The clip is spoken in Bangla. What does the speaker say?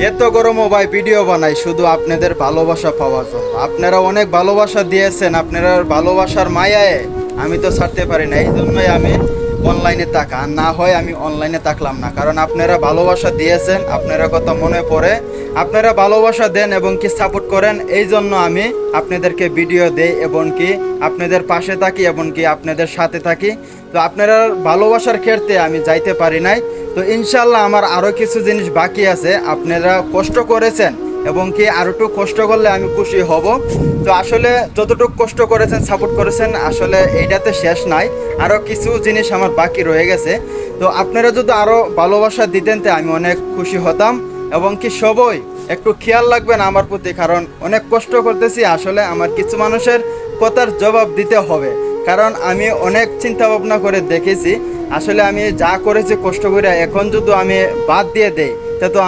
এত গরমও ভাই ভিডিও বানাই শুধু আপনাদের ভালোবাসা পাওয়ার জন্য। আপনারা অনেক ভালোবাসা দিয়েছেন, আপনারা ভালোবাসার মায়ায় আমি তো ছাড়তে পারি না, এই জন্যই আমি অনলাইনে থাকা। আর না হয় আমি অনলাইনে থাকলাম না, কারণ আপনারা ভালোবাসা দিয়েছেন, আপনারা কথা মনে পড়ে, আপনারা ভালোবাসা দেন এবং কি সাপোর্ট করেন, এই জন্য আমি আপনাদেরকে ভিডিও দেই এবং কি আপনাদের পাশে থাকি এবং কি আপনাদের সাথে থাকি। তো আপনারা ভালোবাসার ক্ষেত্রে আমি যাইতে পারি নাই। তো ইনশাল্লাহ আমার আরও কিছু জিনিস বাকি আছে। আপনারা কষ্ট করেছেন এবং কি আরও একটু কষ্ট করলে আমি খুশি হব। তো আসলে যতটুকু কষ্ট করেছেন, সাপোর্ট করেছেন, আসলে এইটাতে শেষ নাই, আরও কিছু জিনিস আমার বাকি রয়ে গেছে। তো আপনারা যদি আরও ভালোবাসা দিতেন তো আমি অনেক খুশি হতাম এবং কি সবাই একটু খেয়াল রাখবেন আমার প্রতি, কারণ অনেক কষ্ট করতেছি। আসলে আমার কিছু মানুষের কথার জবাব দিতে হবে, কারণ আমি অনেক চিন্তা ভাবনা করে দেখেছি। আসলে আমি যা করেছি কষ্ট করে, এখন যদি আমি বাদ দিয়ে দেই তা তো